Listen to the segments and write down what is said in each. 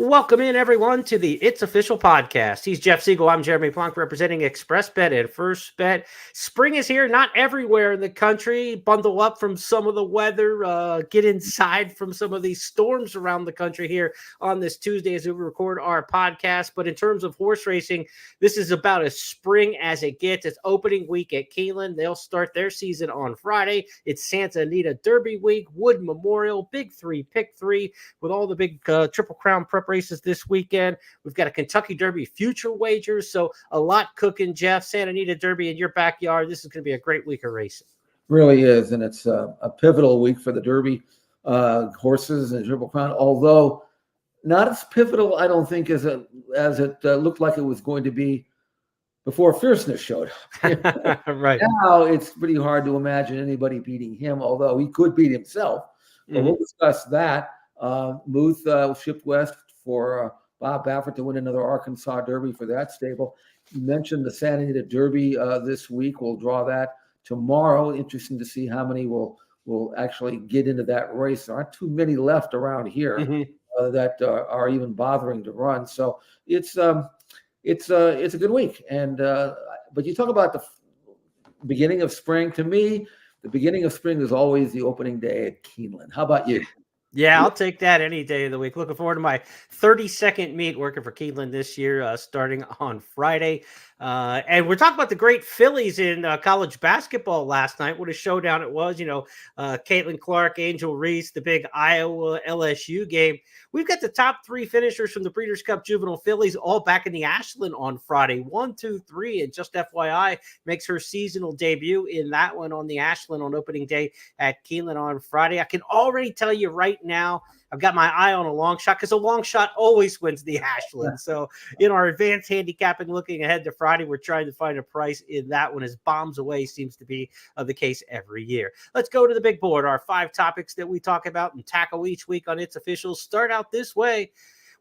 Welcome in, everyone, to the It's Official podcast. He's Jeff Siegel. I'm Jeremy Plonk, representing Express Bet and First Bet. Spring is here, not everywhere in the country. Bundle up from some of the weather. Get inside from some of these storms around the country here on this Tuesday as we record our podcast. But in terms of horse racing, this is about as spring as it gets. It's opening week at Keeneland. They'll start their season on Friday. It's Santa Anita Derby week, Wood Memorial, Big Three, Pick Three, with all the big Triple Crown prep races this weekend. We've got a Kentucky Derby future wagers, so a lot cooking, Jeff. Santa Anita Derby in your backyard. This is going to be a great week of racing. Really is, and it's a pivotal week for the Derby horses and Triple Crown, although not as pivotal, I don't think, as it looked like it was going to be before Fierceness showed up. Right. Now it's pretty hard to imagine anybody beating him, although he could beat himself. But we'll discuss that. Muth shipped west for Bob Baffert to win another Arkansas Derby for that stable. You mentioned the Santa Anita Derby this week. We'll draw that tomorrow. Interesting to see how many will actually get into that race. There aren't too many left around here that are even bothering to run. So it's a good week. And but you talk about the beginning of spring. To me, the beginning of spring is always the opening day at Keeneland. How about you? Yeah, I'll take that any day of the week. Looking forward to my 32nd meet working for Keeneland this year, starting on Friday. And we're talking about the great Phillies in college basketball last night. What a showdown it was. Caitlin Clark, Angel Reese, the big Iowa LSU game. We've got the top three finishers from the Breeders' Cup Juvenile Phillies all back in the Ashland on Friday. 1, 2, 3. And just FYI, makes her seasonal debut in that one on the Ashland on opening day at Keeneland on Friday. I can already tell you right now, I've got my eye on a long shot because a long shot always wins the Ashland. So in our advanced handicapping, looking ahead to Friday, we're trying to find a price in that one as bombs away seems to be the case every year. Let's go to the big board. Our 5 topics that we talk about and tackle each week on It's Official start out this way.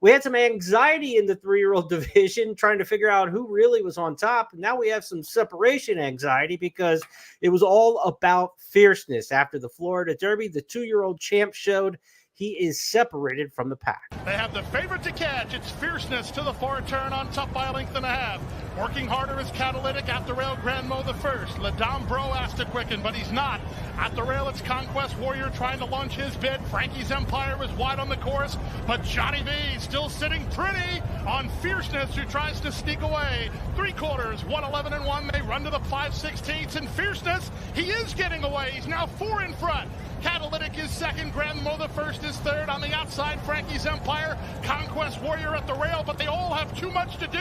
We had some anxiety in the 3-year-old division trying to figure out who really was on top. Now we have some separation anxiety because it was all about fierceness. After the Florida Derby, the 2-year-old champ showed he is separated from the pack. They have the favorite to catch. It's Fierceness to the far turn on top by a length and a half. Working harder is Catalytic. At the rail, Grand Mo the first. Ladam Bro asked to quicken, but he's not. At the rail, it's Conquest Warrior trying to launch his bid. Frankie's Empire is wide on the course, but Johnny V still sitting pretty on Fierceness, who tries to sneak away. 3/4, 111 and 1. They run to the 5/16, and Fierceness, he is getting away. He's now 4 in front. Catalytic is second. Grand Mo the first is third. On the outside, Frankie's Empire, Conquest Warrior at the rail, but they all have too much to do.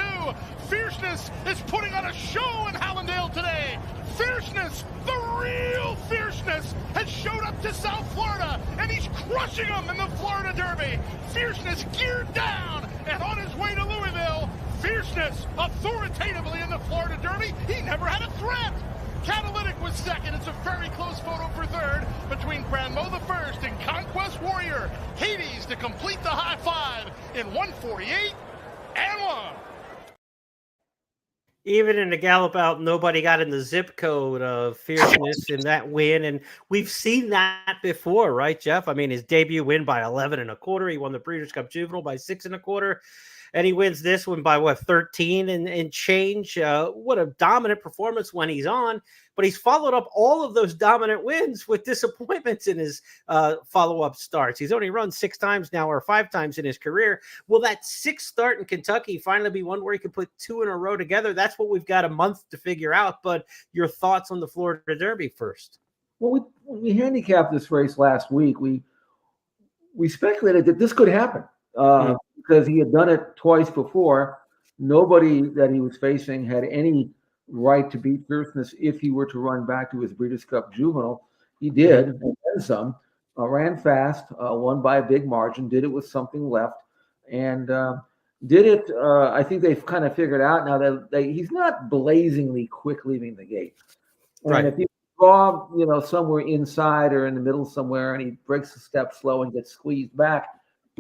Fierceness is putting on a show in Hallandale today. Fierceness, the real Fierceness, has showed up to South Florida, and he's crushing them in the Florida Derby. Fierceness geared down and on his way to Louisville. Fierceness authoritatively in the Florida Derby. He never had a threat. Catalytic was second. It's a very close photo for third between Grand Mo the first and Conquest Warrior. Hades to complete the high five in 1:48 and 1. Even in the gallop out, nobody got in the zip code of fierceness in that win. And we've seen that before, right, Jeff? I mean, his debut win by 11 1/4. He won the Breeders' Cup Juvenile by 6 1/4. And he wins this one by 13 and change. What a dominant performance when he's on. But he's followed up all of those dominant wins with disappointments in his follow-up starts. He's only run 6 times now, or 5 times in his career. Will that 6th start in Kentucky finally be one where he can put 2 in a row together? That's what we've got a month to figure out. But your thoughts on the Florida Derby first? Well, when we handicapped this race last week, we speculated that this could happen. Because he had done it twice before. Nobody that he was facing had any right to beat Fierceness if he were to run back to his Breeders' Cup Juvenile. He did, and then some. Ran fast, won by a big margin, did it with something left, and did it. I think they've kind of figured out now that he's not blazingly quick leaving the gate. And right. If you draw, somewhere inside or in the middle somewhere, and he breaks a step slow and gets squeezed back,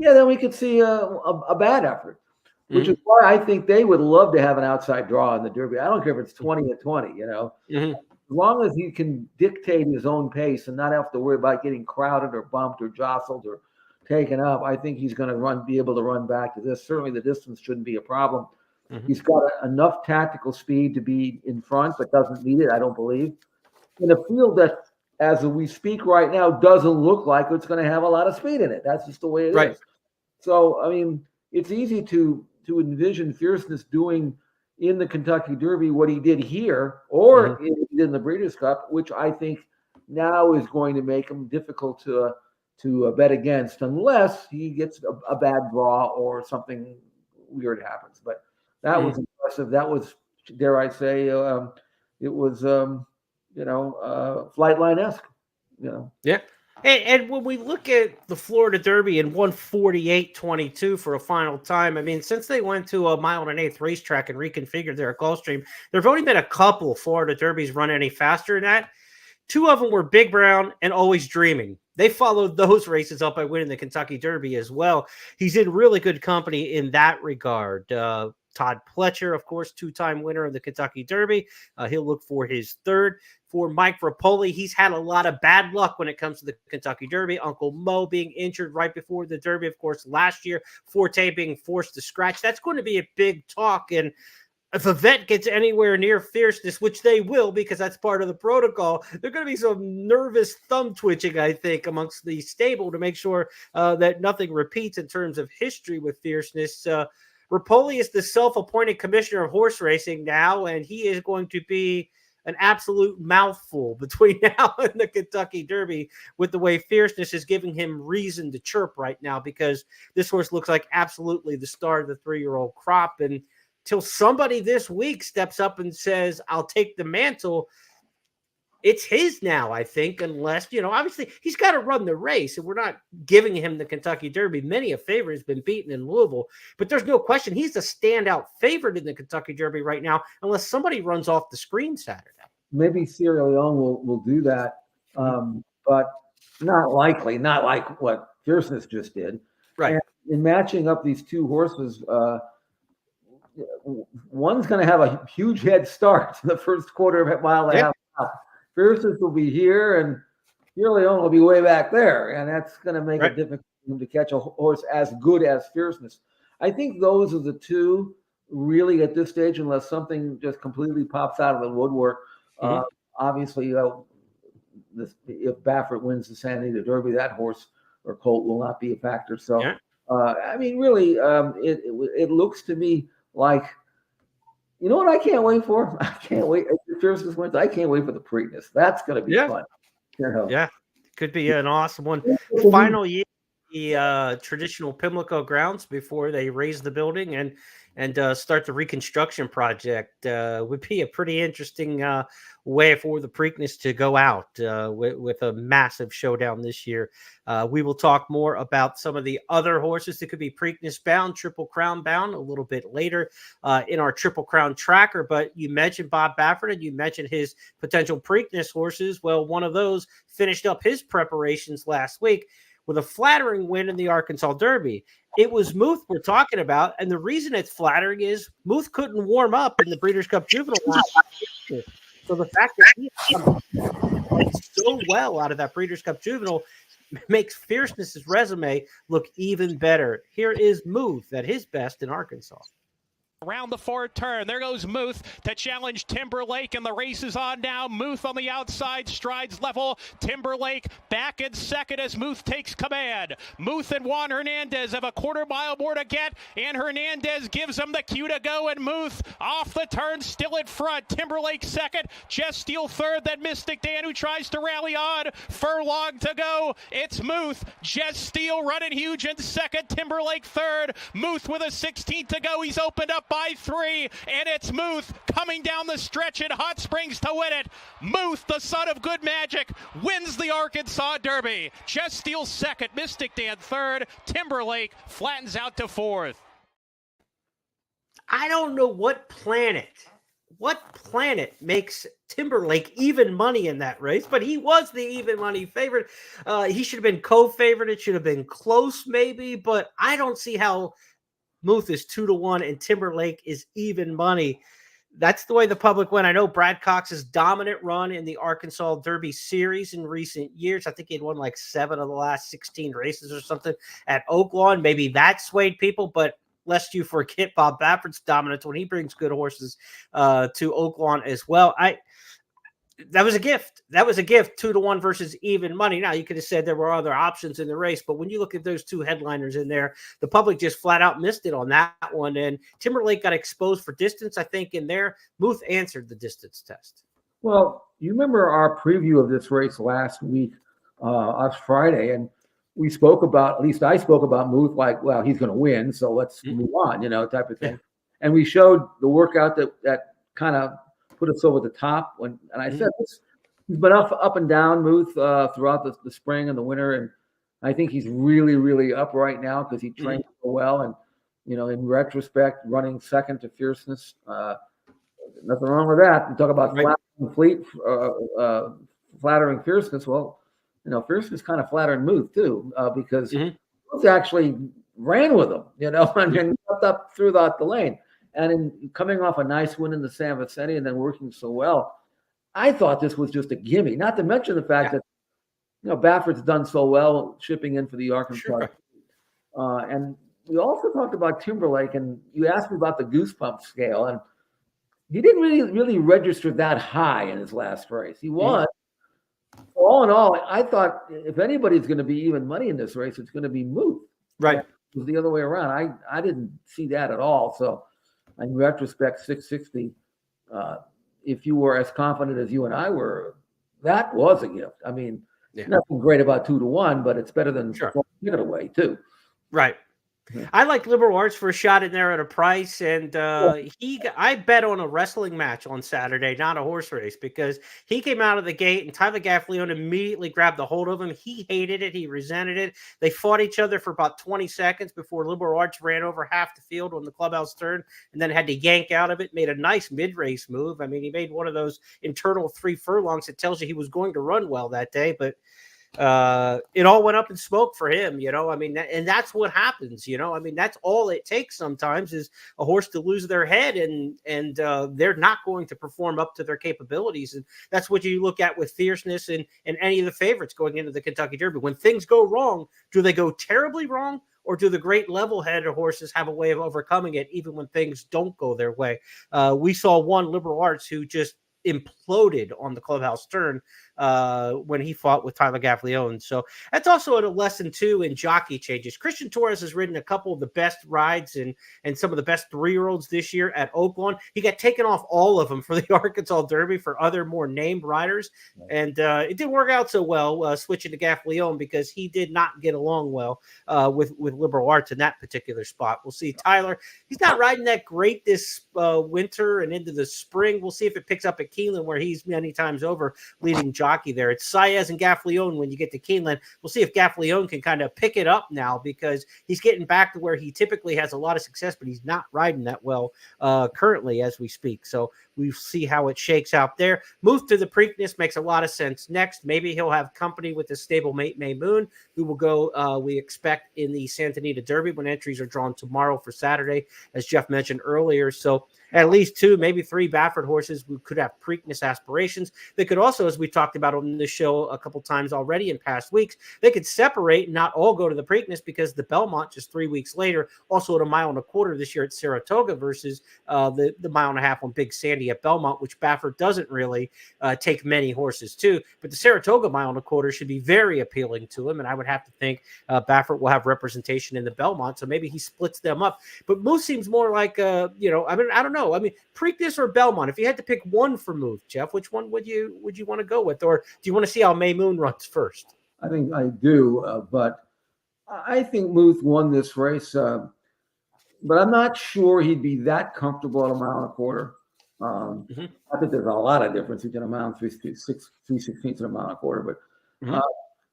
then we could see a bad effort, which is why I think they would love to have an outside draw in the Derby. I don't care if it's 20-20, As long as he can dictate his own pace and not have to worry about getting crowded or bumped or jostled or taken up, I think he's going to be able to run back to this. Certainly the distance shouldn't be a problem. He's got enough tactical speed to be in front, but doesn't need it, I don't believe. In a field that, as we speak right now, doesn't look like it's going to have a lot of speed in it. That's just the way it is. So, I mean, it's easy to envision Fierceness doing in the Kentucky Derby what he did here, or in the Breeders' Cup, which I think now is going to make him difficult to bet against, unless he gets a bad draw or something weird happens. But that was impressive. That was, dare I say, it was Flightline-esque. Yeah. And when we look at the Florida Derby in 1:48.22 for a final time, I mean, since they went to a 1 1/8 racetrack and reconfigured their Gulfstream, there have only been a couple Florida Derbies run any faster than that. 2 of them were Big Brown and Always Dreaming. They followed those races up by winning the Kentucky Derby as well. He's in really good company in that regard. Todd Pletcher, of course, 2-time winner of the Kentucky Derby. He'll look for his 3rd. For Mike Rapoli, he's had a lot of bad luck when it comes to the Kentucky Derby. Uncle Mo being injured right before the Derby, of course, last year. Forte being forced to scratch. That's going to be a big talk. And if a vet gets anywhere near Fierceness, which they will because that's part of the protocol, there's going to be some nervous thumb twitching, I think, amongst the stable to make sure that nothing repeats in terms of history with Fierceness. Rapoli is the self-appointed commissioner of horse racing now, and he is going to be an absolute mouthful between now and the Kentucky Derby with the way Fierceness is giving him reason to chirp right now, because this horse looks like absolutely the star of the 3-year-old crop. And till somebody this week steps up and says, I'll take the mantle, it's his now, I think, unless, obviously he's got to run the race, and we're not giving him the Kentucky Derby. Many a favorite has been beaten in Louisville, but there's no question he's a standout favorite in the Kentucky Derby right now, unless somebody runs off the screen Saturday. Maybe Sierra Leone will do that, but not likely, not like what Fierceness just did. Right. And in matching up these 2 horses, one's going to have a huge head start in the first quarter of a mile and a half. Fierceness will be here, and Sierra Leone will be way back there, and that's going to make it difficult for him to catch a horse as good as Fierceness. I think those are the 2 really at this stage, unless something just completely pops out of the woodwork. Obviously, if Baffert wins the Santa Anita Derby, that horse or colt will not be a factor. So, I mean, really, it looks to me like, you know what I can't wait for? I can't wait. If Fierceness wins, I can't wait for the Preakness. That's going to be fun. Yeah, could be an awesome one. Final year, the traditional Pimlico grounds before they raise the building and start the reconstruction project would be a pretty interesting way for the Preakness to go out with a massive showdown this year. We will talk more about some of the other horses that could be Preakness bound, Triple Crown bound a little bit later in our Triple Crown tracker. But you mentioned Bob Baffert and you mentioned his potential Preakness horses. Well, one of those finished up his preparations last week with a flattering win in the Arkansas Derby. It was Muth we're talking about, and the reason it's flattering is Muth couldn't warm up in the Breeders' Cup Juvenile last year. So the fact that he played so well out of that Breeders' Cup Juvenile makes Fierceness's resume look even better. Here is Muth at his best in Arkansas. Around the 4th turn, there goes Muth to challenge Timberlake, and the race is on now. Muth on the outside, strides level. Timberlake back in 2nd as Muth takes command. Muth and Juan Hernandez have a 1/4 mile more to get, and Hernandez gives him the cue to go, and Muth off the turn, still in front. Timberlake 2nd, Jess Steele 3rd, then Mystic Dan who tries to rally on. Furlong to go. It's Muth. Jess Steele running huge in 2nd, Timberlake 3rd. Muth with a 16th to go. He's opened up by 3, and it's Muth coming down the stretch in Hot Springs to win it. Muth, the son of good magic, wins the Arkansas Derby. Jess Steele 2nd, Mystic Dan 3rd, Timberlake flattens out to 4th. I don't know what planet makes Timberlake even money in that race, but he was the even money favorite. He should have been co-favorite. It should have been close maybe, but I don't see how Muth is 2-1 and Timberlake is even money. that's the way the public went. I know Brad Cox's dominant run in the Arkansas Derby Series in recent years. I think he'd won like 7 of the last 16 races or something at Oaklawn. Maybe that swayed people, but lest you forget Bob Baffert's dominance when he brings good horses to Oaklawn as well. That was a gift. That was a gift, 2-1 versus even money. Now, you could have said there were other options in the race, but when you look at those two headliners in there, the public just flat out missed it on that one. And Timberlake got exposed for distance, I think, in there. Muth answered the distance test. Well, you remember our preview of this race last week, on Friday, and we spoke about, at least I spoke about Muth like, well, he's going to win, so let's move on, type of thing. Yeah. And we showed the workout that kind of put us over the top. And I said, he's been up and down, Muth, throughout the spring and the winter. And I think he's really, really up right now because he trained so well. And, in retrospect, running second to Fierceness, nothing wrong with that. You talk about flattering Fierceness. Well, Fierceness kind of flattering Muth too, because Muth actually ran with him, and then up through the lane. And in coming off a nice win in the San Vicente and then working so well, I thought this was just a gimme. Not to mention the fact that Baffert's done so well shipping in for the Arkansas. Sure. And we also talked about Timberlake, and you asked me about the goosebump scale, and he didn't really register that high in his last race. He won. All in all, I thought if anybody's going to be even money in this race, it's going to be Muth. Right. It was the other way around. I didn't see that at all. So in retrospect, 660, if you were as confident as you and I were, that was a gift. I mean, nothing great about 2-1, but it's better than throwing it away too. Right. I like Liberal Arts for a shot in there at a price, and I bet on a wrestling match on Saturday, not a horse race, because he came out of the gate and Tyler Gaffleone immediately grabbed a hold of him. He hated it. He resented it. They fought each other for about 20 seconds before Liberal Arts ran over half the field on the clubhouse turn and then had to yank out of it, made a nice mid-race move. I mean, he made one of those internal 3 furlongs that tells you he was going to run well that day, but it all went up in smoke for him, I mean, and that's what happens, I mean, that's all it takes sometimes is a horse to lose their head and they're not going to perform up to their capabilities. And that's what you look at with Fierceness and any of the favorites going into the Kentucky Derby. When things go wrong, do they go terribly wrong? Or do the great level-headed horses have a way of overcoming it even when things don't go their way? We saw one Liberal Arts who just imploded on the clubhouse turn when he fought with Tyler Gaffleone. So that's also a lesson too in jockey changes. Christian Torres has ridden a couple of the best rides and some of the best 3-year-olds this year at Oaklawn. He got taken off all of them for the Arkansas Derby for other more named riders. And it didn't work out so well switching to Gaffleone because he did not get along well with Liberal Arts in that particular spot. We'll see. Tyler, he's not riding that great this winter and into the spring. We'll see if it picks up at Keeneland, where he's many times over leading jockey there. It's Saez and Gaffleone when you get to Keeneland. We'll see if Gaffleone can kind of pick it up now because he's getting back to where he typically has a lot of success, but he's not riding that well currently as we speak. So we'll see how it shakes out there. Move to the Preakness makes a lot of sense next. Maybe he'll have company with his stablemate May Moon, who will go, we expect, in the Santa Anita Derby when entries are drawn tomorrow for Saturday, as Jeff mentioned earlier. So at least 2, maybe 3 Baffert horses who could have Preakness aspirations. They could also, as we talked about on this show a couple times already in past weeks, they could separate and not all go to the Preakness because the Belmont just 3 weeks later, also at 1.25 miles this year at Saratoga versus the 1.5 miles on Big Sandy at Belmont, which Baffert doesn't really take many horses to. But the Saratoga 1.25 miles should be very appealing to him, and I would have to think Baffert will have representation in the Belmont, so maybe he splits them up. But Moose seems more like, I don't know. I mean, Preakness or Belmont, if you had to pick one for Muth, Jeff, which one would you want to go with? Or do you want to see how May Moon runs first? I think I do, but I think Muth won this race, but I'm not sure he'd be that comfortable at 1.25 miles. I think there's a lot of difference between 1 mile and 3/16 and 1.25 miles, but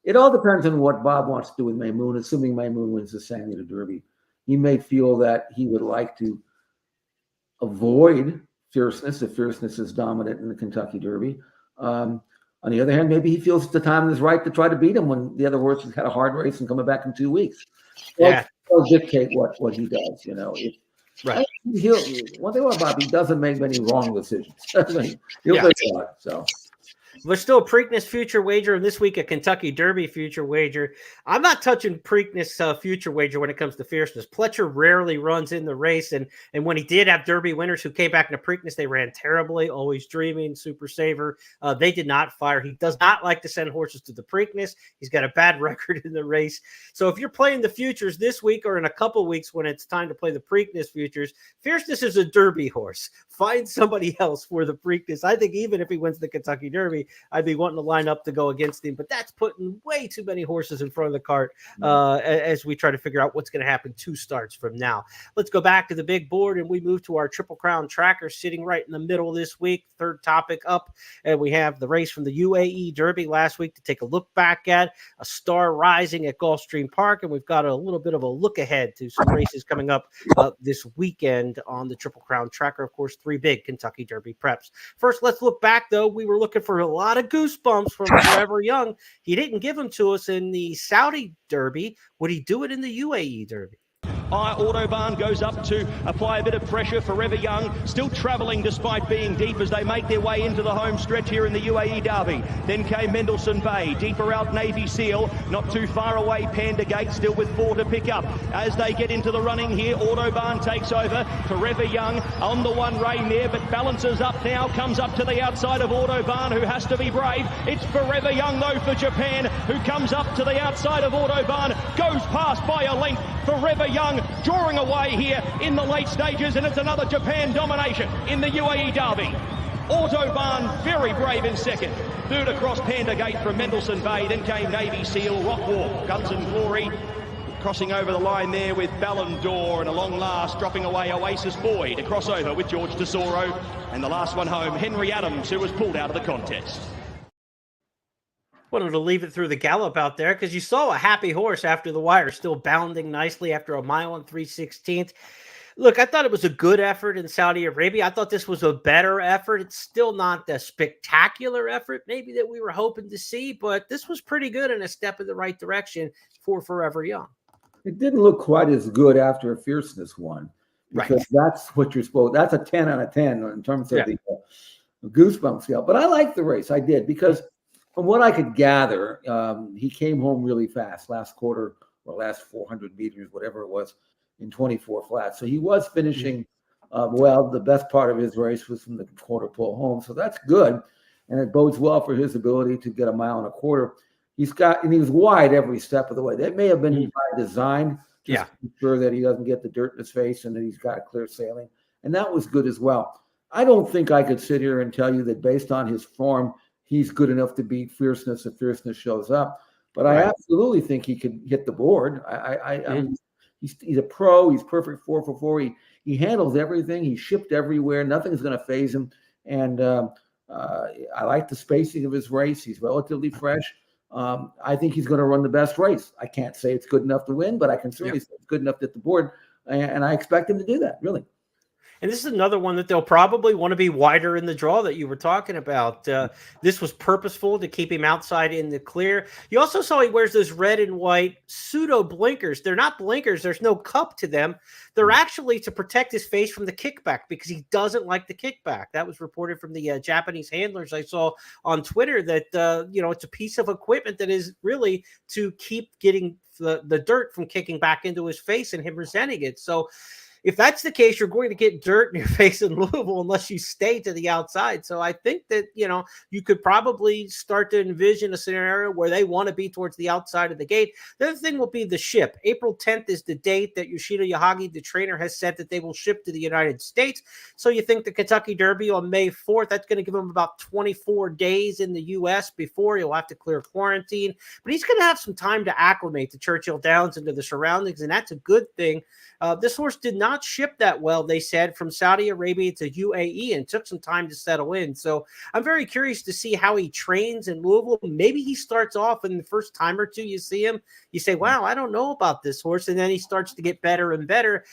it all depends on what Bob wants to do with May Moon, assuming May Moon wins the Santa Anita Derby. He may feel that he would like to avoid Fierceness if Fierceness is dominant in the Kentucky Derby. On the other hand, maybe he feels the time is right to try to beat him when the other horses had a hard race and coming back in 2 weeks. That'll dictate what he does. If Right. One thing about Bob, he doesn't make many wrong decisions. He'll think about it. So. There's still a Preakness future wager, and this week a Kentucky Derby future wager. I'm not touching Preakness future wager when it comes to fierceness. Pletcher rarely runs in the race, and when he did have Derby winners who came back into Preakness, they ran terribly. Always Dreaming, Super Saver, they did not fire. He does not like to send horses to the Preakness. He's got a bad record in the race. So if you're playing the futures this week or in a couple weeks when it's time to play the Preakness futures, fierceness is a Derby horse. Find somebody else for the Preakness. I think even if he wins the Kentucky Derby, I'd be wanting to line up to go against him, but that's putting way too many horses in front of the cart as we try to figure out what's going to happen 2 starts from now. Let's go back to the big board, and we move to our Triple Crown tracker sitting right in the middle this week. Third topic up, and we have the race from the UAE Derby last week to take a look back at, a star rising at Gulfstream Park, and we've got a little bit of a look ahead to some races coming up this weekend on the Triple Crown tracker. Of course, 3 big Kentucky Derby preps. First, let's look back, though. We were looking for a lot of goosebumps from Forever Young. He didn't give them to us in the Saudi Derby. Would he do it in the UAE Derby? Autobahn goes up to apply a bit of pressure. Forever Young still travelling despite being deep as they make their way into the home stretch here in the UAE Derby. Then came Mendelssohn Bay, deeper out Navy Seal, not too far away Panda Gate, still with 4 to pick up. As they get into the running here, Autobahn takes over. Forever Young on the one rein there, but balances up now, comes up to the outside of Autobahn, who has to be brave. It's Forever Young though for Japan, who comes up to the outside of Autobahn, goes past by a length. Forever Young drawing away here in the late stages, and it's another Japan domination in the UAE Derby. Autobahn very brave in second. Third across Panda Gate from Mendelssohn Bay. Then came Navy Seal, Rock Walk, Guns and Glory. Crossing over the line there with Ballon d'Or, and a long last dropping away Oasis Boy to cross over with George Tesoro. And the last one home, Henry Adams, who was pulled out of the contest. Wanted to leave it through the gallop out there because you saw a happy horse after the wire, still bounding nicely after a mile and 3/16. Look, I thought it was a good effort in Saudi Arabia. I thought this was a better effort. It's still not the spectacular effort maybe that we were hoping to see, but this was pretty good and a step in the right direction for Forever Young. It didn't look quite as good after a Fierceness one, because that's what you're supposed. That's a 10 out of 10 in terms of the goosebump scale. But I liked the race. I did, because from what I could gather, he came home really fast last quarter or last 400 meters, whatever it was, in 24 flats. So he was finishing well. The best part of his race was from the quarter pull home. So that's good. And it bodes well for his ability to get a mile and a quarter. He was wide every step of the way. That may have been by design, just to be sure that he doesn't get the dirt in his face and that he's got a clear sailing. And that was good as well. I don't think I could sit here and tell you that based on his form, he's good enough to beat Fierceness if Fierceness shows up. But I absolutely think he could hit the board. He's a pro. He's perfect 4 for 4. He handles everything. He's shipped everywhere. Nothing's going to phase him. And I like the spacing of his race. He's relatively fresh. I think he's going to run the best race. I can't say it's good enough to win, but I can certainly say it's good enough to hit the board. And I expect him to do that, really. And this is another one that they'll probably want to be wider in the draw that you were talking about. This was purposeful to keep him outside in the clear. You also saw he wears those red and white pseudo blinkers. They're not blinkers. There's no cup to them. They're actually to protect his face from the kickback because he doesn't like the kickback. That was reported from the Japanese handlers I saw on Twitter that, it's a piece of equipment that is really to keep getting the dirt from kicking back into his face and him resenting it. So, if that's the case, you're going to get dirt in your face in Louisville unless you stay to the outside. So I think that, you could probably start to envision a scenario where they want to be towards the outside of the gate. The other thing will be the ship. April 10th is the date that Yoshida Yahagi, the trainer, has said that they will ship to the United States. So you think the Kentucky Derby on May 4th, that's going to give him about 24 days in the U.S. before he'll have to clear quarantine. But he's going to have some time to acclimate to Churchill Downs and to the surroundings, and that's a good thing. This horse did not ship that well, they said, from Saudi Arabia to UAE, and took some time to settle in. So I'm very curious to see how he trains in Louisville. Maybe he starts off in the first time or two you see him, you say, wow, I don't know about this horse. And then he starts to get better and better.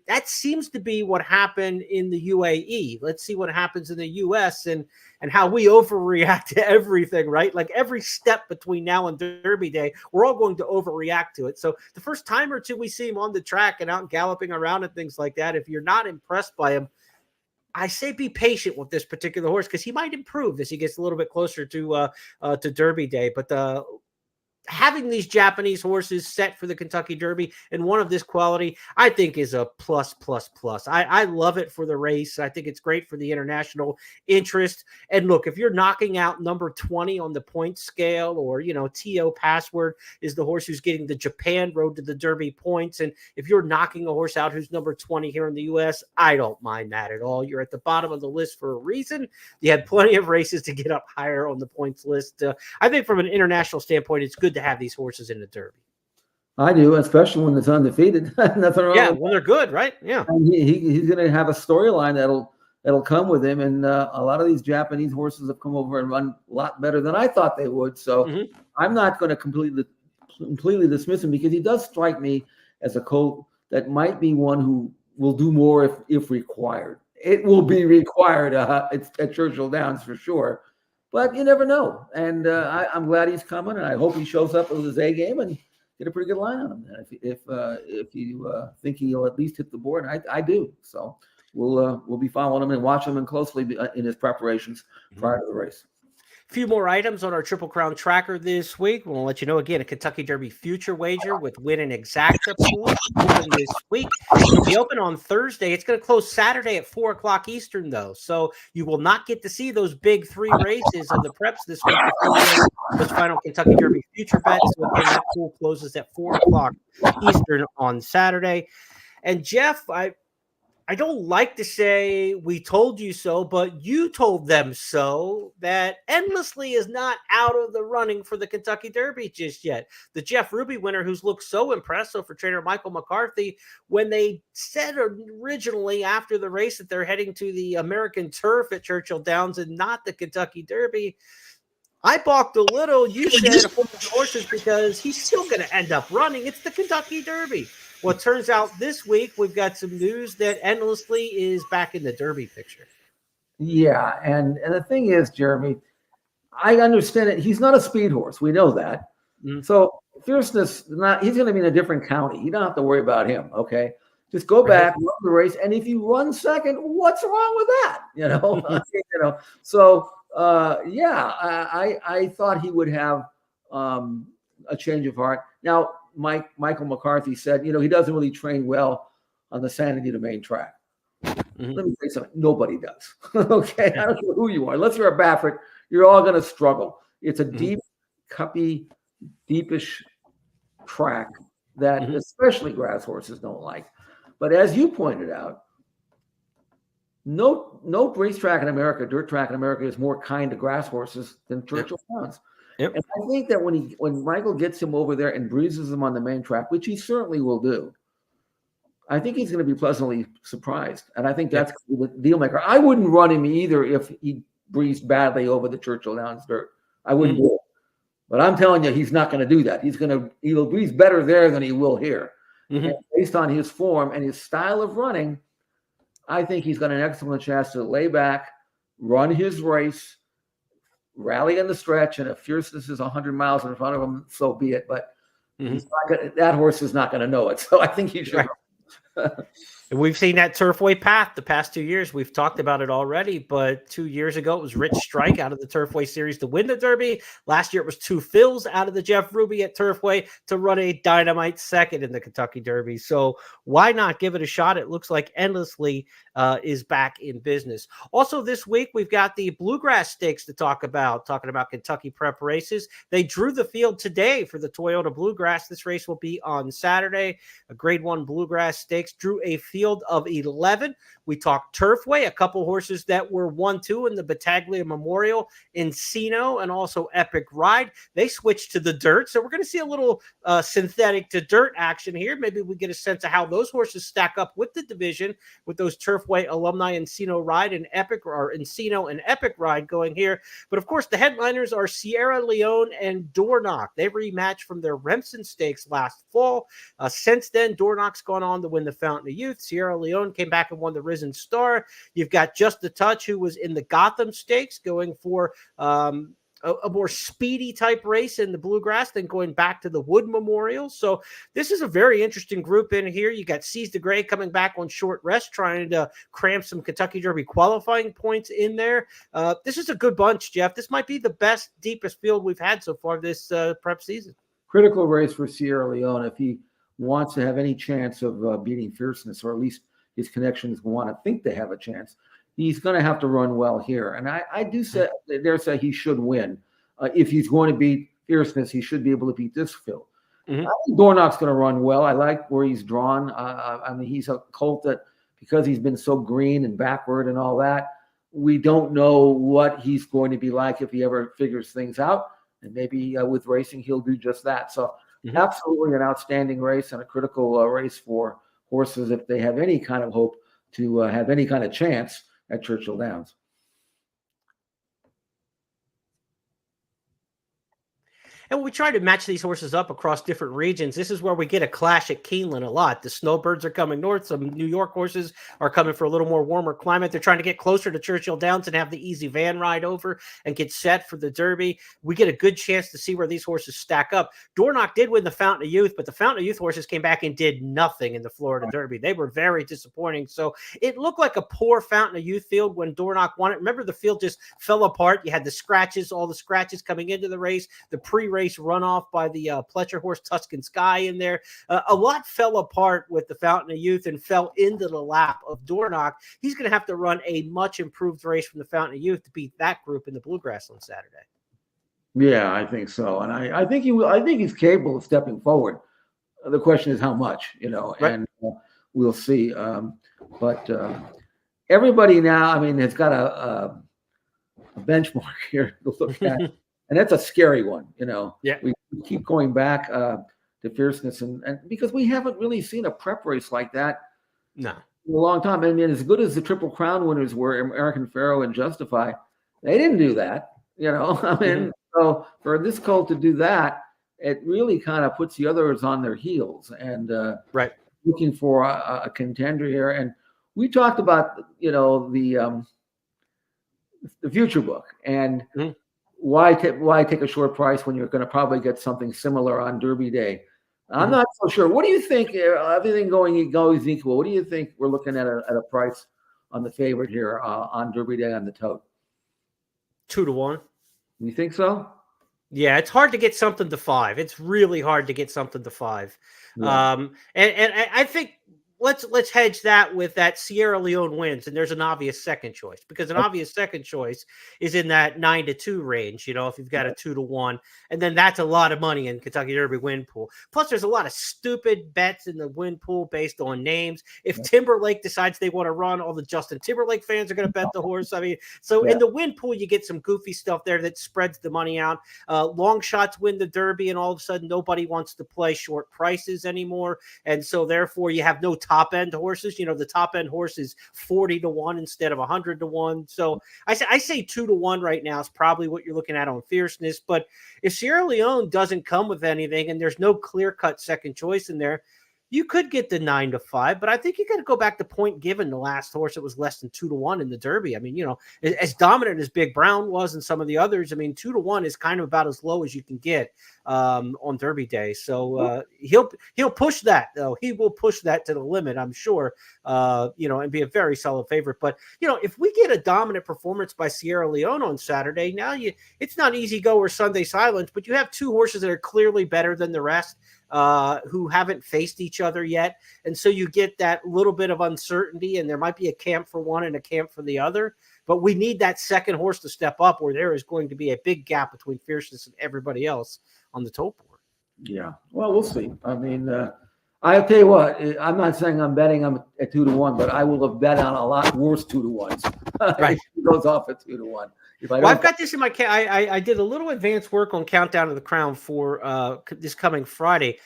That seems to be what happened in the UAE. Let's see what happens in the US and how we overreact to everything, right? Like every step between now and Derby Day, we're all going to overreact to it. So the first time or two we see him on the track and out galloping around and things like that, if you're not impressed by him, I say be patient with this particular horse because he might improve as he gets a little bit closer to Derby Day. But having these Japanese horses set for the Kentucky Derby and one of this quality, I think is a plus. I love it for the race. I think it's great for the international interest. And look, if you're knocking out number 20 on the point scale, or, T.O. Password is the horse who's getting the Japan Road to the Derby points. And if you're knocking a horse out who's number 20 here in the U.S., I don't mind that at all. You're at the bottom of the list for a reason. You had plenty of races to get up higher on the points list. I think from an international standpoint, it's good to have these horses in the Derby. I do, especially when it's undefeated. Nothing wrong. Yeah, when they're good, right? Yeah, and he's going to have a storyline that'll come with him. And a lot of these Japanese horses have come over and run a lot better than I thought they would. So I'm not going to completely dismiss him because he does strike me as a colt that might be one who will do more if required. It will be required. It's at Churchill Downs for sure. But you never know. And I'm glad he's coming, and I hope he shows up with his A game and get a pretty good line on him. If you think he'll at least hit the board, I do. So we'll be following him and watching him closely in his preparations prior to the race. A few more items on our Triple Crown tracker this week. We'll let you know again a Kentucky Derby future wager with win and exacta pool open this week. It'll be open on Thursday. It's going to close Saturday at 4:00 Eastern, though. So you will not get to see those big 3 races of the preps this week. Those final Kentucky Derby future bets. So again, that pool closes at 4:00 Eastern on Saturday. And Jeff, I don't like to say we told you so, but you told them so, that Endlessly is not out of the running for the Kentucky Derby just yet. The Jeff Ruby winner, who's looked so impressive for trainer Michael McCarthy, when they said originally after the race that they're heading to the American turf at Churchill Downs and not the Kentucky Derby, I balked a little. You said horses because he's still going to end up running. It's the Kentucky Derby. Well, it turns out this week we've got some news that Endlessly is back in the Derby picture. Yeah, and the thing is, Jeremy, I understand it. He's not a speed horse. We know that. So Fierceness, he's going to be in a different county. You don't have to worry about him, okay? Just go back, run the race, and if you run second, what's wrong with that? So I thought he would have a change of heart. Now, Michael McCarthy said, he doesn't really train well on the San Anita main track. Let me say something. Nobody does. Okay, I don't care who you are. Unless you're a Baffert, you're all going to struggle. It's a deep, cuppy, deepish track that especially grass horses don't like. But as you pointed out, no racetrack in America, dirt track in America, is more kind to grass horses than Churchill Downs. Yep. And I think that when Michael gets him over there and breezes him on the main track, which he certainly will do, I think he's going to be pleasantly surprised. And I think that's the deal maker. I wouldn't run him either if he breezed badly over the Churchill Downs dirt. I wouldn't do it. But I'm telling you, he's not going to do that. He'll breeze better there than he will here. And based on his form and his style of running, I think he's got an excellent chance to lay back, run his race, rally in the stretch, and if Fierceness is 100 miles in front of him, so be it. But that horse is not going to know it. So I think he should. And we've seen that Turfway path the past 2 years. We've talked about it already, but 2 years ago, it was Rich Strike out of the Turfway Series to win the Derby. Last year, it was 2 Phils out of the Jeff Ruby at Turfway to run a dynamite second in the Kentucky Derby. So why not give it a shot? It looks like Endlessly is back in business. Also this week, we've got the Bluegrass Stakes to talking about Kentucky prep races. They drew the field today for the Toyota Bluegrass. This race will be on Saturday. A Grade 1 Bluegrass Stakes drew a field field of 11. We talked Turfway, a couple horses that were 1-2 in the Battaglia Memorial, Encino, and also Epic Ride. They switched to the dirt, so we're going to see a little synthetic to dirt action here. Maybe we get a sense of how those horses stack up with the division, with those Turfway alumni Encino Ride and Epic, or Encino and Epic Ride going here. But of course, the headliners are Sierra Leone and Dornoch. They rematched from their Remsen Stakes last fall. Since then, Dornoch's gone on to win the Fountain of Youth. Sierra Leone came back and won the Risen Star. You've got Just a Touch, who was in the Gotham Stakes, going for a more speedy type race in the Bluegrass than going back to the Wood Memorial. So this is a very interesting group in here. You got Seize the Gray coming back on short rest, trying to cram some Kentucky Derby qualifying points in there. This is a good bunch, Jeff. This might be the best, deepest field we've had so far this prep season. Critical race for Sierra Leone if he wants to have any chance of beating Fierceness, or at least his connections want to think they have a chance. He's going to have to run well here. And I dare say he should win. If he's going to beat Fierceness, he should be able to beat this field. I think Dornoch's going to run well. I like where he's drawn. I mean, he's a colt that, because he's been so green and backward and all that, we don't know what he's going to be like if he ever figures things out. And maybe with racing, he'll do just that. So absolutely an outstanding race, and a critical race for horses if they have any kind of hope to have any kind of chance at Churchill Downs. And we try to match these horses up across different regions. This is where we get a clash at Keeneland a lot. The Snowbirds are coming north. Some New York horses are coming for a little more warmer climate. They're trying to get closer to Churchill Downs and have the easy van ride over and get set for the Derby. We get a good chance to see where these horses stack up. Dornoch did win the Fountain of Youth, but the Fountain of Youth horses came back and did nothing in the Florida Derby. They were very disappointing. So it looked like a poor Fountain of Youth field when Dornoch won it. Remember, the field just fell apart. You had the scratches, all the scratches coming into the race, the pre-race runoff by the Pletcher horse Tuscan Sky in there. A lot fell apart with the Fountain of Youth and fell into the lap of Dornoch. He's going to have to run a much improved race from the Fountain of Youth to beat that group in the Bluegrass on Saturday. Yeah, I think so, and I think he's capable of stepping forward. The question is how much, right. And we'll see. But everybody now, I mean, has got a benchmark here to look at. And that's a scary one, Yeah. We keep going back to Fierceness, and because we haven't really seen a prep race like that in a long time. I mean, as good as the Triple Crown winners were, American Pharaoh and Justify, they didn't do that, I mean, so for this colt to do that, it really kind of puts the others on their heels, and looking for a contender here. And we talked about, the future book, and why take a short price when you're going to probably get something similar on Derby Day? I'm not so sure. What do you think? Everything goes equal. What do you think we're looking at a price on the favorite here on Derby Day on the tote? 2-1. You think so? Yeah, it's hard to get something to 5. It's really hard to get something to 5. Yeah. And I think let's hedge that with that Sierra Leone wins, and there's an obvious second choice, because an obvious second choice is in that 9-2 range. If you've got a 2-1, and then that's a lot of money in Kentucky Derby win pool. Plus, there's a lot of stupid bets in the win pool based on names. If Timberlake decides they want to run, all the Justin Timberlake fans are going to bet the horse. I mean, so in the win pool, you get some goofy stuff there that spreads the money out. Long shots win the Derby, and all of a sudden, nobody wants to play short prices anymore, and so therefore, you have no top end horses. The top end horse is 40-1 instead of 100-1. So I say 2-1 right now is probably what you're looking at on Fierceness. But if Sierra Leone doesn't come with anything and there's no clear cut second choice in there, you could get the 9-5, but I think you got to go back to Point Given, the last horse that was less than 2-1 in the Derby. I mean, as dominant as Big Brown was and some of the others, I mean, 2-1 is kind of about as low as you can get on Derby Day. So he'll push that, though. He will push that to the limit, I'm sure, and be a very solid favorite. But, if we get a dominant performance by Sierra Leone on Saturday, now it's not easy go or Sunday silence, but you have two horses that are clearly better than the rest, who haven't faced each other yet. And so you get that little bit of uncertainty, and there might be a camp for one and a camp for the other. But we need that second horse to step up, where there is going to be a big gap between Fierceness and everybody else on the tote board. Yeah. Well, we'll see. I mean, I'll tell you what, I'm not saying I'm betting I'm at 2-1, but I will have bet on a lot worse 2-1s. Right. If it goes off at 2-1. Well, I've got this in my I did a little advanced work on Countdown to the Crown for this coming Friday.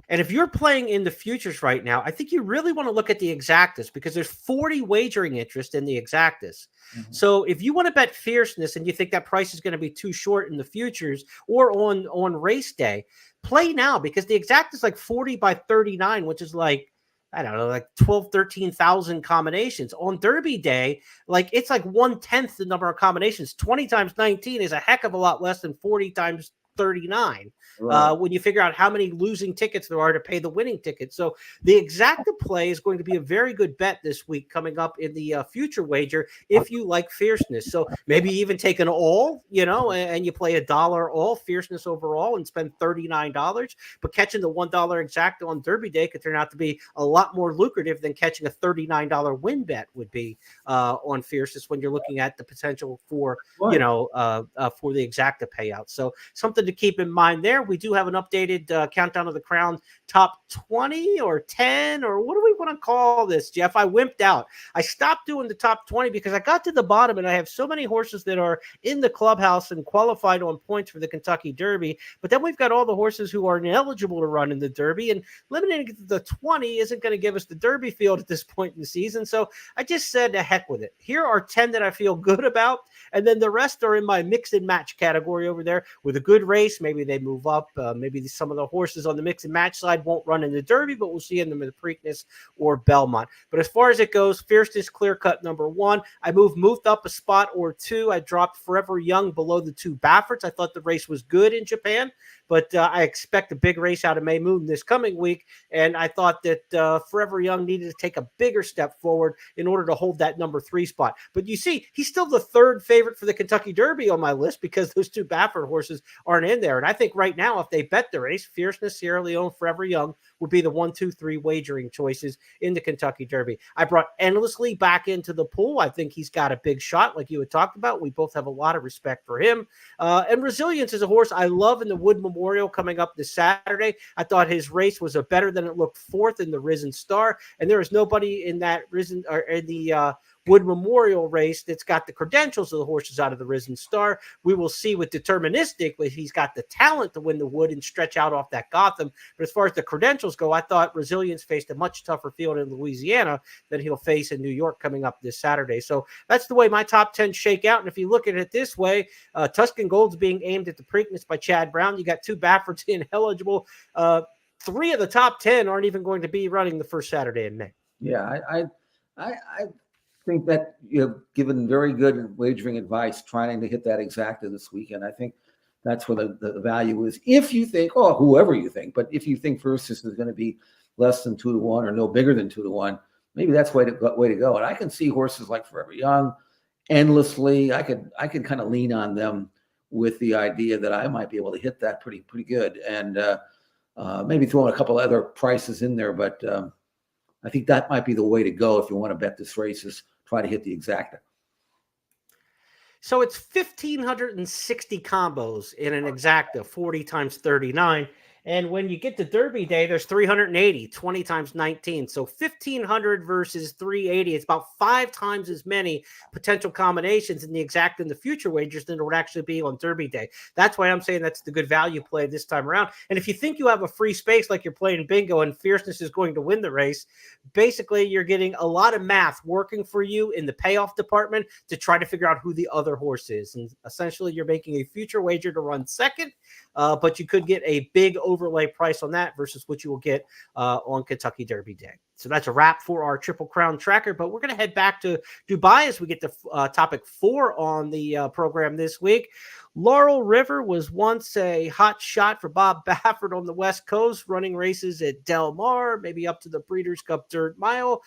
And if you're playing in the futures right now, I think you really want to look at the exactas because there's 40 wagering interest in the exactas. Mm-hmm. So if you want to bet fierceness and you think that price is going to be too short in the futures or on race day, play now because the exact is like 40 by 39, which is like, I don't know, like 12, 13,000 combinations. On Derby Day, like it's like 1/10 the number of combinations. 20 times 19 is a heck of a lot less than 40 times 39. Right. When you figure out how many losing tickets there are to pay the winning ticket. So the exacta play is going to be a very good bet this week coming up in the future wager if you like fierceness. So maybe even take an all, and you play $1 all fierceness overall and spend $39. But catching the $1 exacta on Derby Day could turn out to be a lot more lucrative than catching a $39 win bet would be on fierceness when you're looking at the potential for, for the exacta payout. So something to keep in mind there. We do have an updated Countdown of the Crown top 20 or 10, or what do we want to call this, Jeff? I wimped out. I stopped doing the top 20 because I got to the bottom and I have so many horses that are in the clubhouse and qualified on points for the Kentucky Derby. But then we've got all the horses who are ineligible to run in the Derby, and limiting the 20 isn't going to give us the Derby field at this point in the season. So I just said to heck with it. Here are 10 that I feel good about, and then the rest are in my mix and match category over there with a good race. Maybe they move up. Maybe some of the horses on the mix and match side won't run in the Derby, but we'll see them in the Preakness or Belmont. But as far as it goes, fierceness clear cut number 1. I moved up a spot or 2. I dropped Forever Young below the 2 Baffords. I thought the race was good in Japan, but I expect a big race out of May Moon this coming week. And I thought that Forever Young needed to take a bigger step forward in order to hold that number 3 spot. But you see, he's still the 3rd favorite for the Kentucky Derby on my list because those 2 Baffert horses aren't in there. And I think right now, if they bet the race, Fierceness, Sierra Leone, Forever Young would be the 1, 2, 3 wagering choices in the Kentucky Derby. I brought Endlessly back into the pool. I think he's got a big shot like you had talked about. We both have a lot of respect for him. And Resilience is a horse I love in the Wood Memorial coming up this Saturday. I thought his race was a better than it looked 4th in the Risen Star. And there is nobody in that Risen or in the Wood Memorial race that's got the credentials of the horses out of the Risen Star. We will see with Deterministic if he's got the talent to win the Wood and stretch out off that Gotham. But as far as the credentials go, I thought Resilience faced a much tougher field in Louisiana than he'll face in New York coming up this Saturday. So that's the way my top 10 shake out. And if you look at it this way, Tuscan Gold's being aimed at the Preakness by Chad Brown. You got 2 Baffords ineligible. 3 of the top 10 aren't even going to be running the first Saturday in May. Yeah, I think that you've given very good wagering advice trying to hit that exacta this weekend. I think that's where the value is. If you think, whoever you think, but if you think Fierceness is going to be less than 2-1 or no bigger than 2-1, maybe that's way to go. And I can see horses like Forever Young, Endlessly. I could kind of lean on them with the idea that I might be able to hit that pretty good, and maybe throw in a couple other prices in there. But I think that might be the way to go if you want to bet this race, is try to hit the exacta. So it's 1,560 combos in an exacta, 40 times 39. And when you get to Derby Day, there's 380, 20 times 19. So 1,500 versus 380. It's about 5 times as many potential combinations in the exacta and the future wagers than there would actually be on Derby Day. That's why I'm saying that's the good value play this time around. And if you think you have a free space like you're playing bingo and Fierceness is going to win the race, basically you're getting a lot of math working for you in the payoff department to try to figure out who the other horse is. And essentially you're making a future wager to run second, but you could get a big overlay price on that versus what you will get on Kentucky Derby Day. So that's a wrap for our Triple Crown tracker, but we're going to head back to Dubai as we get to topic 4 on the program this week. Laurel River was once a hot shot for Bob Baffert on the West Coast, running races at Del Mar, maybe up to the Breeders' Cup Dirt Mile.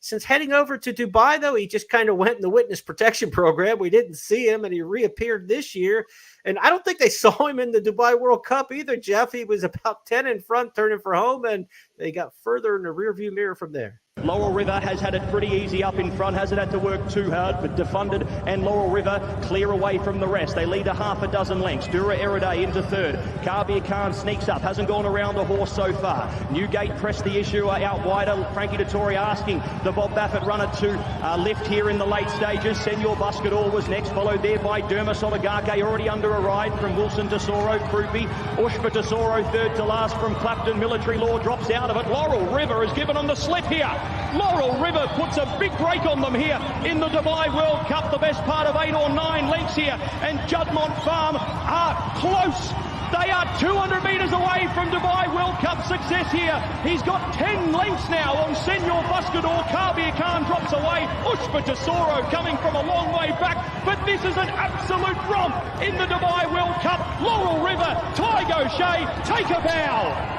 Since heading over to Dubai, though, he just kind of went in the witness protection program. We didn't see him, and he reappeared this year. And I don't think they saw him in the Dubai World Cup either, Jeff. He was about 10 in front, turning for home, and they got further in the rearview mirror from there. Laurel River has had it pretty easy up in front, hasn't had to work too hard, but Defunded and Laurel River clear away from the rest. They lead a half a dozen lengths. Dura Eride into third. Karbir Khan sneaks up, hasn't gone around the horse so far. Newgate pressed the issue out wider. Frankie Dettori asking the Bob Baffert runner to lift here in the late stages. Senor Buscador was next, followed there by Dermis Oligake, already under a ride from Wilson Tesoro, Krupi. Ushpa Tesoro third to last from Clapton. Military Law drops out of it. Laurel River has given them the slip here. Laurel River puts a big break on them here in the Dubai World Cup, the best part of 8 or 9 lengths here, and Juddmonte Farm are close. They are 200 metres away from Dubai World Cup success here. He's got 10 lengths now on Senor Buscador. Karbir Khan drops away. Ushpa Tesoro coming from a long way back, but this is an absolute romp in the Dubai World Cup. Laurel River, Tygo Shea, take a bow.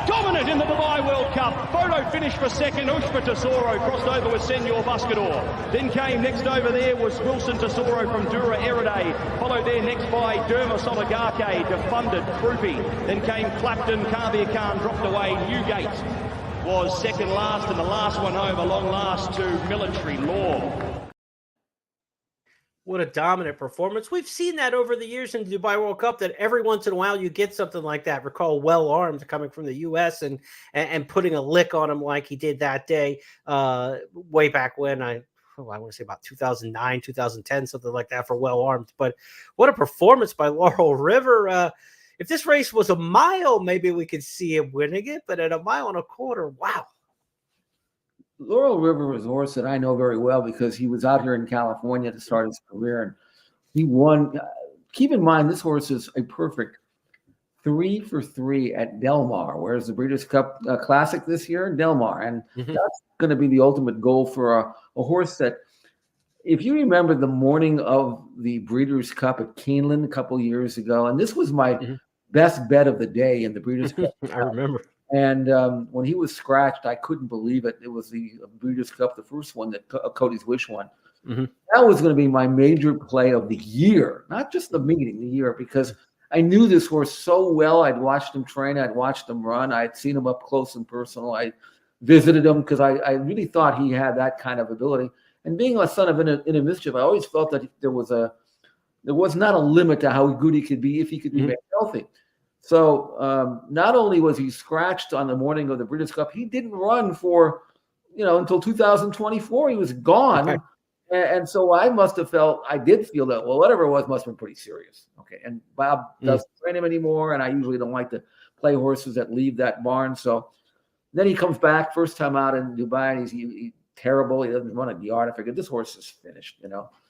Dominant in the Dubai World Cup. Photo finish for second. Ushpa Tesoro crossed over with Senor Buscador. Then came next over there was Wilson Tesoro from Dura Eride. Followed there next by Dermis Oligake, Defunded, Krupi. Then came Clapton. Karbir Khan dropped away. Newgate was second last, and the last one home, a long last to Military Law. What a dominant performance. We've seen that over the years in the Dubai World Cup, that every once in a while you get something like that. Recall Well Armed coming from the U.S. and putting a lick on him like he did that day way back when. I want to say about 2009, 2010, something like that for Well Armed. But what a performance by Laurel River. If this race was a mile, maybe we could see him winning it. But at a mile and a quarter, wow. Laurel River was a horse that I know very well because he was out here in California to start his career, and he won. Keep in mind, this horse is a perfect 3 for 3 at Del Mar, whereas the Breeders' Cup Classic this year in Del Mar, and that's going to be the ultimate goal for a horse that, if you remember the morning of the Breeders' Cup at Keeneland a couple years ago, and this was my best bet of the day in the Breeders' Cup. I remember. And when he was scratched, I couldn't believe it. It was the Breeders' Cup, the first one that Cody's Wish won. That was going to be my major play of the year, not just the meeting, the year, because I knew this horse so well. I'd watched him train. I'd watched him run. I'd seen him up close and personal. I visited him because I really thought he had that kind of ability. And being a son of inner mischief, I always felt that there was not a limit to how good he could be if he could be made healthy. So not only was he scratched on the morning of the Breeders' Cup, he didn't run for, until 2024. He was gone. Okay. And so I did feel that, well, whatever it was must have been pretty serious. Okay. And Bob doesn't train him anymore. And I usually don't like to play horses that leave that barn. So then he comes back first time out in Dubai, and he's terrible. He doesn't run a yard. I figured this horse is finished,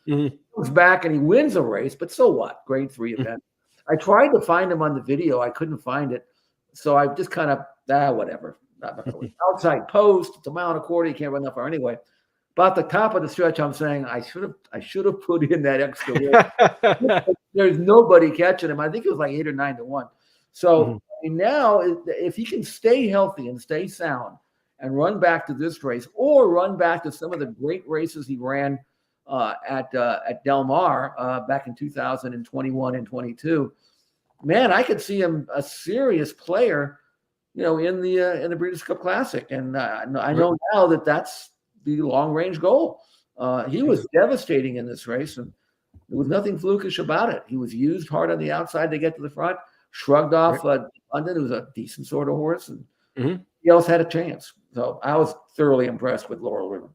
He comes back and he wins a race, but so what? Grade 3 event. I tried to find him on the video. I couldn't find it. So I just kind of, whatever. Outside post, it's a mile and a quarter. You can't run that far anyway. About the top of the stretch, I'm saying I should have put in that extra weight. There's nobody catching him. I think it was like 8 or 9 to 1. So now, if he can stay healthy and stay sound and run back to this race, or run back to some of the great races he ran at Del Mar back in 2021 and 22, man, I could see him a serious player, in the Breeders' Cup Classic. And I know now that that's the long range goal. He was devastating in this race, and there was nothing flukish about it. He was used hard on the outside to get to the front, shrugged off London. It was a decent sort of horse, and he else had a chance. So I was thoroughly impressed with Laurel River.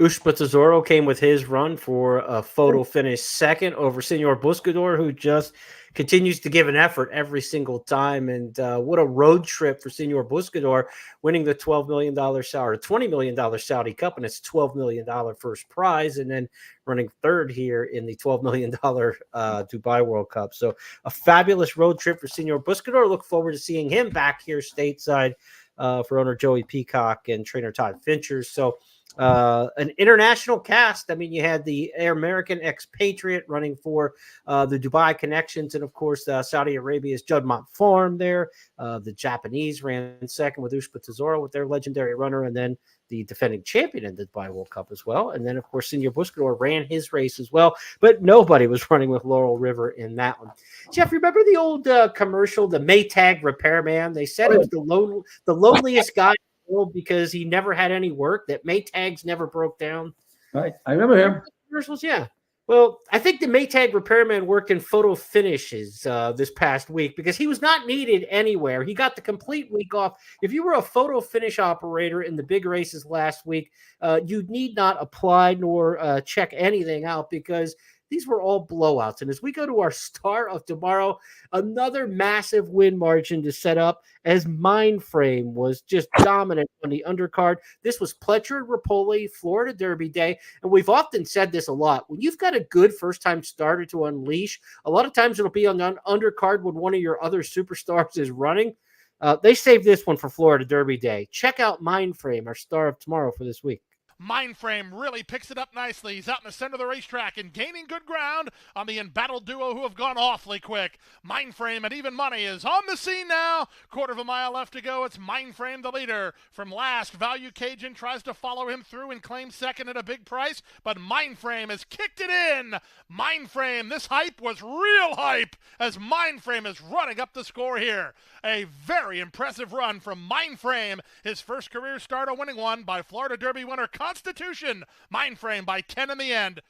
Ushpa Tesoro came with his run for a photo finish second over Senor Buscador, who just continues to give an effort every single time. And what a road trip for Senor Buscador, winning the $12 million $20 million Saudi Cup, and it's $12 million first prize, and then running third here in the $12 million Dubai World Cup. So a fabulous road trip for Senor Buscador. Look forward to seeing him back here stateside for owner Joey Peacock and trainer Todd Fincher. So an international cast. I mean, you had the American expatriate running for the Dubai Connections, and of course, Saudi Arabia's Juddmonte Farm there. The Japanese ran second with Ushba Tesoro with their legendary runner, and then the defending champion in the Dubai World Cup as well. And then, of course, Senior Buscador ran his race as well, but nobody was running with Laurel River in that one. Jeff, remember the old commercial, the Maytag repairman? They said it was the loneliest guy because he never had any work, that Maytags never broke down. Right. I remember him. Commercials, yeah. Well, I think the Maytag repairman worked in photo finishes this past week because he was not needed anywhere. He got the complete week off. If you were a photo finish operator in the big races last week, you need not apply nor check anything out because these were all blowouts. And as we go to our star of tomorrow, another massive win margin to set up as Mindframe was just dominant on the undercard. This was Pletcher Rapoli, Florida Derby Day. And we've often said this a lot. When you've got a good first-time starter to unleash, a lot of times it'll be on the undercard when one of your other superstars is running. They saved this one for Florida Derby Day. Check out Mindframe, our star of tomorrow for this week. Mindframe really picks it up nicely. He's out in the center of the racetrack and gaining good ground on the embattled duo who have gone awfully quick. Mindframe at even money is on the scene now. Quarter of a mile left to go. It's Mindframe the leader. From last, Value Cajun tries to follow him through and claim second at a big price, but Mindframe has kicked it in. Mindframe, this hype was real hype as Mindframe is running up the score here. A very impressive run from Mindframe. His first career start, a winning one by Florida Derby winner Constitution. Mindframe by 10 in the end.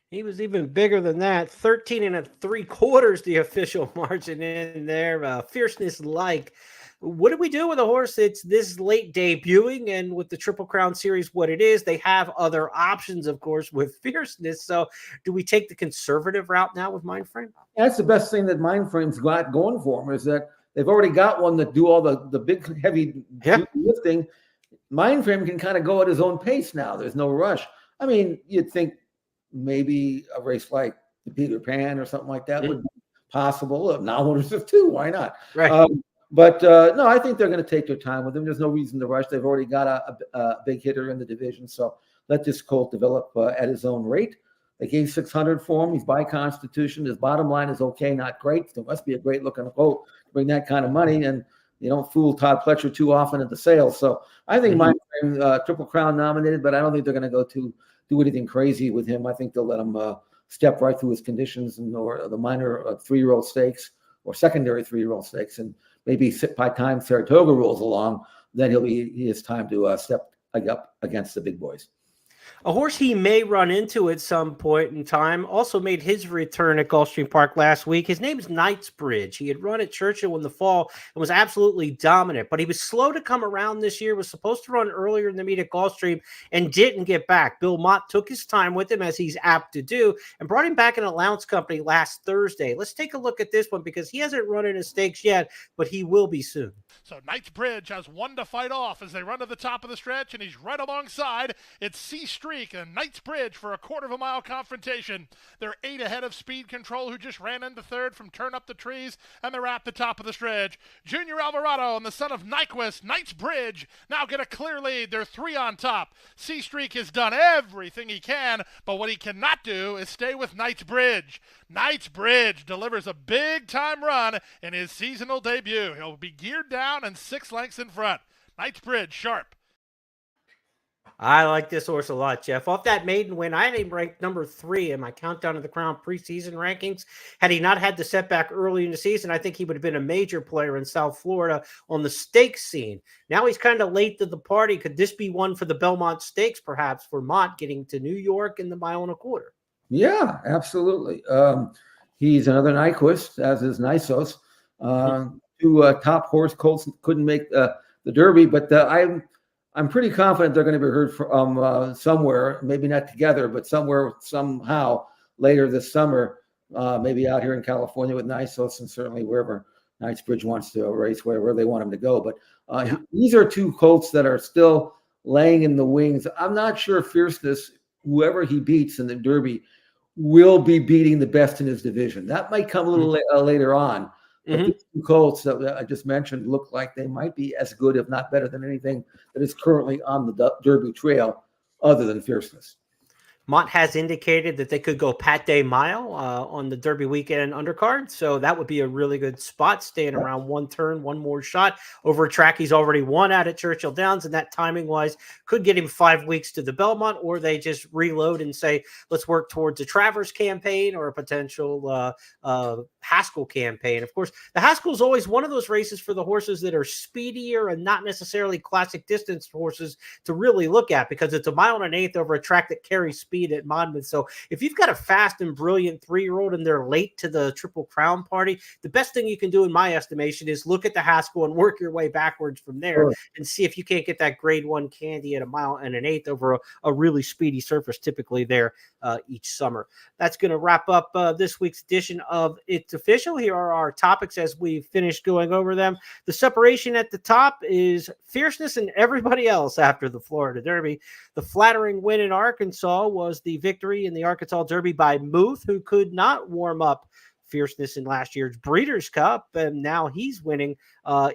He was even bigger than that. 13 3/4, the official margin in there. Fierceness like. What do we do with a horse that's this late debuting and with the Triple Crown Series what it is? They have other options, of course, with Fierceness. So do we take the conservative route now with Mindframe? That's the best thing that Mindframe's got going for them is that they've already got one that do all the big, heavy lifting. Mindframe can kind of go at his own pace now. There's no rush. I mean, you'd think maybe a race like the Peter Pan or something like that would be possible. Now owners of two, why not? Right. But no, I think they're going to take their time with him. There's no reason to rush. They've already got a big hitter in the division. So let this colt develop at his own rate. They gave 600 for him. He's by Constitution. His bottom line is okay, not great. There must be a great looking colt to bring that kind of money. And you don't fool Todd Pletcher too often at the sales. So I think Mindframe Triple Crown nominated, but I don't think they're going to go to do anything crazy with him. I think they'll let him step right through his conditions or the minor 3-year-old stakes or secondary 3-year-old stakes. And maybe by time Saratoga rolls along, then he has time to step up against the big boys. A horse he may run into at some point in time also made his return at Gulfstream Park last week. His name is Knightsbridge. He had run at Churchill in the fall and was absolutely dominant, but he was slow to come around this year, was supposed to run earlier in the meet at Gulfstream and didn't get back. Bill Mott took his time with him, as he's apt to do, and brought him back in allowance company last Thursday. Let's take a look at this one because he hasn't run in a stakes yet, but he will be soon. So Knightsbridge has one to fight off as they run to the top of the stretch, and he's right alongside. It's C Streak and Knightsbridge for a quarter of a mile confrontation. They're 8 ahead of Speed Control, who just ran into third from Turn Up the Trees, and they're at the top of the stretch. Junior Alvarado and the son of Nyquist, Knightsbridge, now get a clear lead. They're 3 on top. C Streak has done everything he can, but what he cannot do is stay with Knightsbridge. Knightsbridge delivers a big-time run in his seasonal debut. He'll be geared down and 6 lengths in front. Knightsbridge, sharp. I like this horse a lot, Jeff. Off that maiden win, I had him ranked number 3 in my Countdown to the Crown preseason rankings. Had he not had the setback early in the season, I think he would have been a major player in South Florida on the stakes scene. Now he's kind of late to the party. Could this be one for the Belmont Stakes, perhaps, for Mott getting to New York in the 1.25 miles? Yeah, absolutely. He's another Nyquist, as is Nysos. 2 top horse colts couldn't make the Derby, but I'm pretty confident they're going to be heard from somewhere, maybe not together, but somewhere, somehow later this summer, maybe out here in California with Nysos, and certainly wherever Knightsbridge wants to race, wherever they want him to go. But these are 2 colts that are still laying in the wings. I'm not sure Fierceness, whoever he beats in the Derby, will be beating the best in his division. That might come a little later on. But these two colts that I just mentioned look like they might be as good, if not better, than anything that is currently on the Derby Trail, other than Fierceness. Mott has indicated that they could go Pat Day Mile on the Derby weekend undercard. So that would be a really good spot, staying around one turn, one more shot over a track he's already won at Churchill Downs. And that timing wise could get him 5 weeks to the Belmont, or they just reload and say, let's work towards a Travers campaign or a potential Haskell campaign. Of course, the Haskell is always one of those races for the horses that are speedier and not necessarily classic distance horses to really look at, because it's a 1 1/8 over a track that carries speed at Monmouth. So if you've got a fast and brilliant 3-year-old and they're late to the Triple Crown party, the best thing you can do in my estimation is look at the Haskell and work your way backwards from there and see if you can't get that grade 1 candy at a 1 1/8 over a really speedy surface, typically there each summer. That's going to wrap up this week's edition of It's Official. Here are our topics as we finish going over them. The separation at the top is Fierceness and everybody else after the Florida Derby. The flattering win in Arkansas was the victory in the Arkansas Derby by Muth, who could not warm up Fierceness in last year's Breeders' Cup, and now he's winning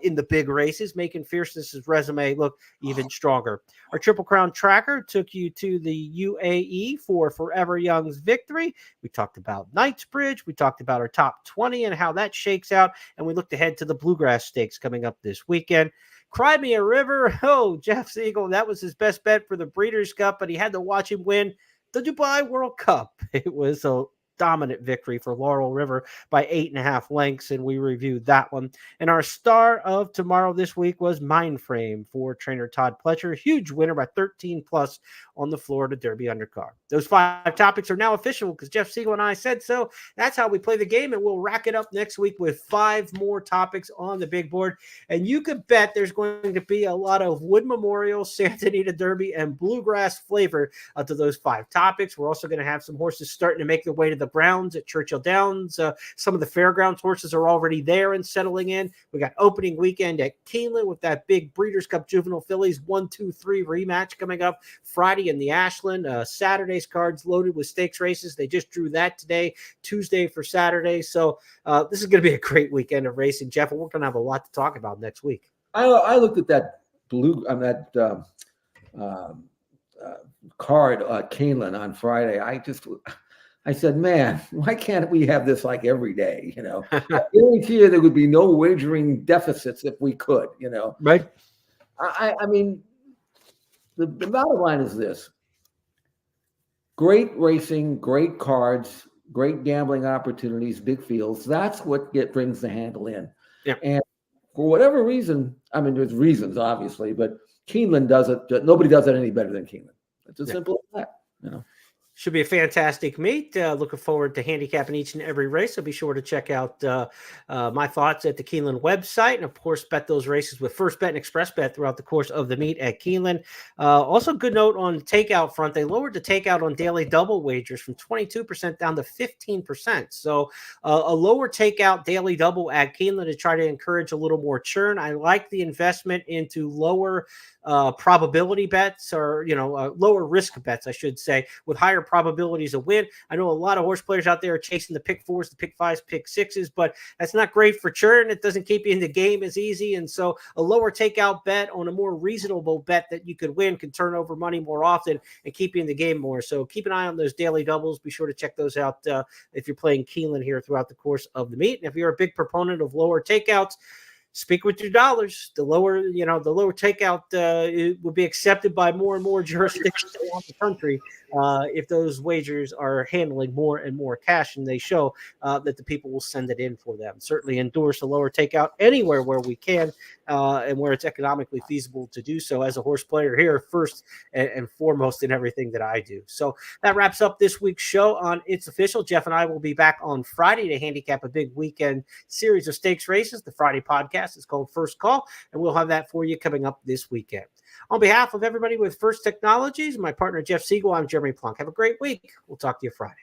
in the big races, making Fierceness's resume look even stronger. Our Triple Crown tracker took you to the UAE for Forever Young's victory. We talked about Knightsbridge. We talked about our top 20 and how that shakes out, and we looked ahead to the Bluegrass Stakes coming up this weekend. Cry Me a River. Oh, Jeff Siegel, that was his best bet for the Breeders' Cup, but he had to watch him win the Dubai World Cup. It was a dominant victory for Laurel River by 8.5 lengths, and we reviewed that one. And our star of tomorrow this week was Mindframe for trainer Todd Pletcher, huge winner by 13 plus on the Florida Derby undercard. Those 5 topics are now official because Jeff Siegel and I said so. That's how we play the game, and we'll rack it up next week with 5 more topics on the big board. And you can bet there's going to be a lot of Wood Memorial, Santa Anita Derby, and Bluegrass flavor to those 5 topics. We're also going to have some horses starting to make their way to the grounds at Churchill Downs. Some of the fairgrounds horses are already there and settling in. We got opening weekend at Keeneland with that big Breeders' Cup Juvenile Fillies 1, 2, 3 rematch coming up Friday in the Ashland. Saturday's cards loaded with stakes races. They just drew that today, Tuesday for Saturday. So this is going to be a great weekend of racing, Jeff, and we're going to have a lot to talk about next week. I looked at that card at Keeneland on Friday. I said, man, why can't we have this like every day? You know, I guarantee you there would be no wagering deficits if we could, you know. Right. I mean, the bottom line is this. Great racing, great cards, great gambling opportunities, big fields. That's what brings the handle in. Yeah. And for whatever reason, I mean, there's reasons, obviously, but Keeneland does it. Nobody does it any better than Keeneland. It's as simple as that, you know. Should be a fantastic meet. Looking forward to handicapping each and every race. So be sure to check out my thoughts at the Keeneland website. And, of course, bet those races with First Bet and Express Bet throughout the course of the meet at Keeneland. Also, good note on the takeout front. They lowered the takeout on daily double wagers from 22% down to 15%. So a lower takeout daily double at Keeneland to try to encourage a little more churn. I like the investment into lower probability bets, or lower risk bets, I should say, with higher probabilities of win. I know a lot of horse players out there are chasing the pick 4s, the pick 5s, pick 6s, but that's not great for churn. It doesn't keep you in the game as easy. And so a lower takeout bet on a more reasonable bet that you could win can turn over money more often and keep you in the game more. So keep an eye on those daily doubles. Be sure to check those out if you're playing Keeneland here throughout the course of the meet. And if you're a big proponent of lower takeouts, speak with your dollars. The lower takeout it will be accepted by more and more jurisdictions around the country if those wagers are handling more and more cash, and they show that the people will send it in for them. Certainly endorse a lower takeout anywhere where we can and where it's economically feasible to do so as a horse player here, first and foremost in everything that I do. So that wraps up this week's show on It's Official. Jeff and I will be back on Friday to handicap a big weekend series of stakes races. The Friday podcast is called First Call, and we'll have that for you coming up this weekend. On behalf of everybody with First Technologies, my partner Jeff Siegel, I'm Jeremy Plonk. Have a great week. We'll talk to you Friday.